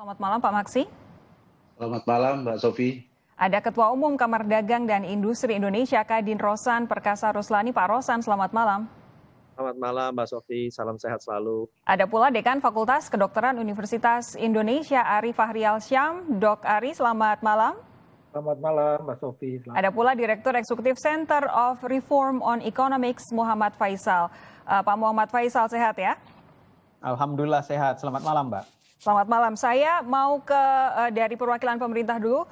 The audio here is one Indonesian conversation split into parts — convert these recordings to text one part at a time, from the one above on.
Selamat malam Pak Maksi. Selamat malam Mbak Sofi. Ada Ketua Umum Kamar Dagang dan Industri Indonesia Kadin Rosan Perkasa Ruslani. Pak Rosan, selamat malam. Selamat malam Mbak Sofi, salam sehat selalu. Ada pula Dekan Fakultas Kedokteran Universitas Indonesia Ari Fahrial Syam. Dok Ari, selamat malam. Selamat malam Mbak Sofi. Ada pula Direktur Eksekutif Center of Reform on Economics Muhammad Faisal. Pak Muhammad Faisal, sehat ya? Alhamdulillah sehat. Selamat malam Mbak. Selamat malam. Saya mau ke dari perwakilan pemerintah dulu,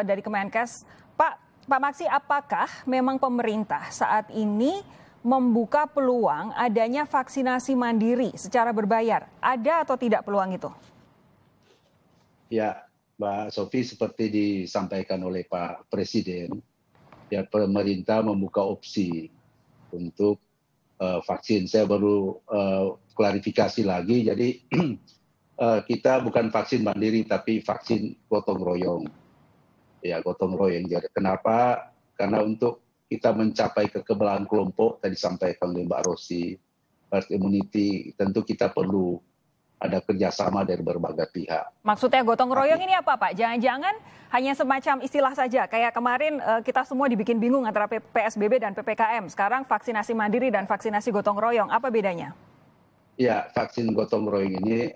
dari Kemenkes. Pak Maksi, apakah memang pemerintah saat ini membuka peluang adanya vaksinasi mandiri secara berbayar? Ada atau tidak peluang itu? Ya, Mbak Sofi, seperti disampaikan oleh Pak Presiden, ya pemerintah membuka opsi untuk vaksin. Saya baru klarifikasi lagi, jadi kita bukan vaksin mandiri tapi vaksin gotong royong. Ya, gotong royong. Jadi kenapa? Karena untuk kita mencapai kekebalan kelompok, tadi disampaikan oleh Mbak Rosi, herd immunity, tentu kita perlu ada kerjasama dari berbagai pihak. Maksudnya gotong royong ini apa Pak? Jangan-jangan hanya semacam istilah saja. Kayak kemarin kita semua dibikin bingung antara PSBB dan PPKM. Sekarang vaksinasi mandiri dan vaksinasi gotong royong. Apa bedanya? Ya, vaksin gotong royong ini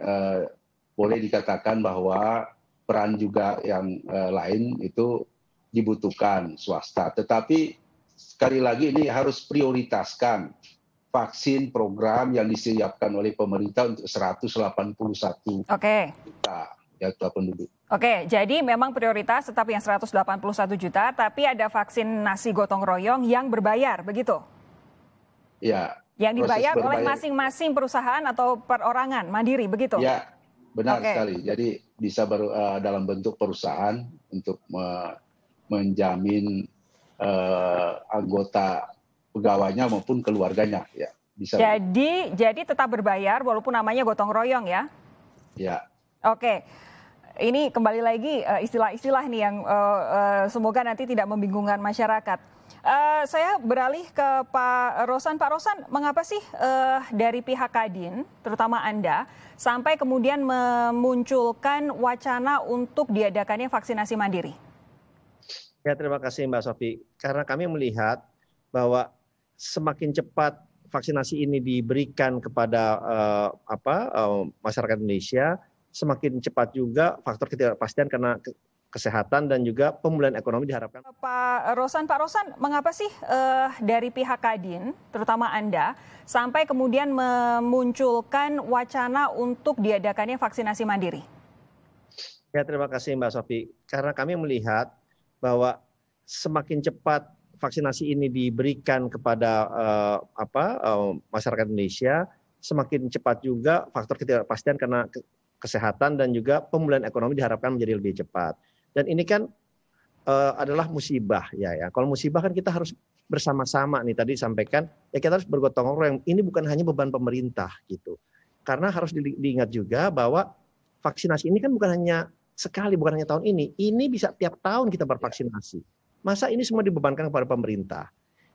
boleh dikatakan bahwa peran juga yang lain itu dibutuhkan swasta. Tetapi sekali lagi ini harus prioritaskan vaksin program yang disiapkan oleh pemerintah untuk 181 juta jumlah penduduk. Oke, jadi memang prioritas tetap yang 181 juta, tapi ada vaksinasi gotong royong yang berbayar, begitu? Ya. Yang dibayar oleh masing-masing perusahaan atau perorangan, mandiri, begitu? Ya, benar sekali. Jadi bisa dalam bentuk perusahaan untuk menjamin anggota pegawainya maupun keluarganya, ya bisa. Jadi tetap berbayar walaupun namanya gotong royong ya? Ya. Oke, ini kembali lagi istilah-istilah nih yang semoga nanti tidak membingungkan masyarakat. Saya beralih ke Pak Rosan. Pak Rosan, mengapa sih dari pihak Kadin, terutama Anda, sampai kemudian memunculkan wacana untuk diadakannya vaksinasi mandiri? Ya, terima kasih Mbak Sofi. Karena kami melihat bahwa semakin cepat vaksinasi ini diberikan kepada masyarakat Indonesia, semakin cepat juga faktor ketidakpastian karena kesehatan dan juga pemulihan ekonomi diharapkan. Pak Rosan, mengapa sih dari pihak Kadin, terutama Anda, sampai kemudian memunculkan wacana untuk diadakannya vaksinasi mandiri? Ya, terima kasih Mbak Sofi. Karena kami melihat bahwa semakin cepat vaksinasi ini diberikan kepada masyarakat Indonesia, semakin cepat juga faktor ketidakpastian karena kesehatan dan juga pemulihan ekonomi diharapkan menjadi lebih cepat. Dan ini kan adalah musibah ya. Kalau musibah kan kita harus bersama-sama nih, tadi disampaikan ya, kita harus bergotong royong. Ini bukan hanya beban pemerintah gitu. Karena harus diingat juga bahwa vaksinasi ini kan bukan hanya sekali, bukan hanya tahun ini bisa tiap tahun kita bervaksinasi. Masa ini semua dibebankan kepada pemerintah.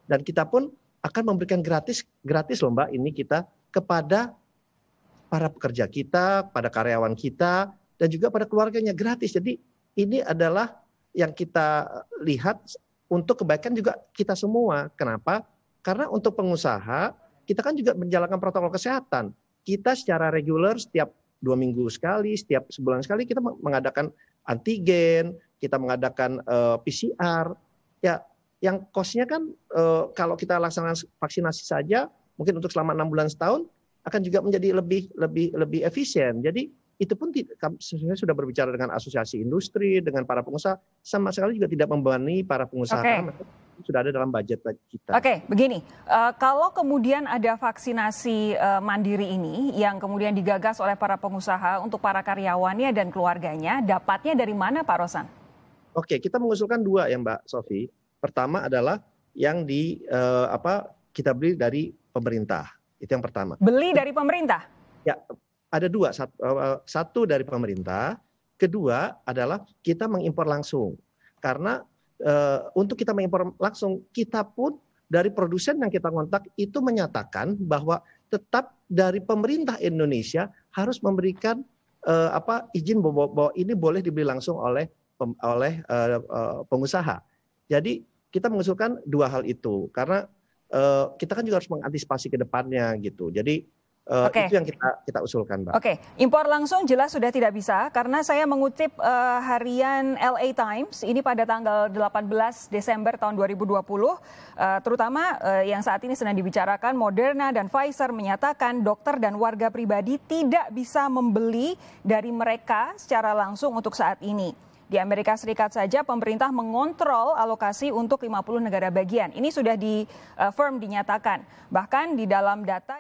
Dan kita pun akan memberikan gratis loh Mbak, ini kita kepada para pekerja kita, pada karyawan kita, dan juga pada keluarganya gratis. Jadi ini adalah yang kita lihat untuk kebaikan juga kita semua. Kenapa? Karena untuk pengusaha, kita kan juga menjalankan protokol kesehatan. Kita secara reguler setiap 2 minggu sekali, setiap sebulan sekali kita mengadakan antigen, kita mengadakan PCR, ya yang cost-nya kan kalau kita laksanakan vaksinasi saja mungkin untuk selama 6 bulan setahun akan juga menjadi lebih efisien. Jadi itu pun sebenarnya sudah berbicara dengan asosiasi industri, dengan para pengusaha, sama sekali juga tidak membebani para pengusaha. Karena sudah ada dalam budget kita. Oke, begini, kalau kemudian ada vaksinasi mandiri ini yang kemudian digagas oleh para pengusaha untuk para karyawannya dan keluarganya, dapatnya dari mana Pak Rosan? Oke, kita mengusulkan 2 ya Mbak Sofi. Pertama adalah yang kita beli dari pemerintah. Itu yang pertama. Beli dari pemerintah? Ya, ada 2. Satu dari pemerintah, kedua adalah kita mengimpor langsung. Karena untuk kita mengimpor langsung, kita pun dari produsen yang kita kontak itu menyatakan bahwa tetap dari pemerintah Indonesia harus memberikan izin bahwa ini boleh dibeli langsung oleh pengusaha. Jadi kita mengusulkan dua hal itu karena kita kan juga harus mengantisipasi ke depannya gitu. Jadi itu yang kita usulkan, Mbak. Oke, impor langsung jelas sudah tidak bisa karena saya mengutip harian LA Times ini pada tanggal 18 Desember tahun 2020, terutama yang saat ini sedang dibicarakan, Moderna dan Pfizer menyatakan dokter dan warga pribadi tidak bisa membeli dari mereka secara langsung untuk saat ini. Di Amerika Serikat saja pemerintah mengontrol alokasi untuk 50 negara bagian. Ini sudah dinyatakan. Bahkan di dalam data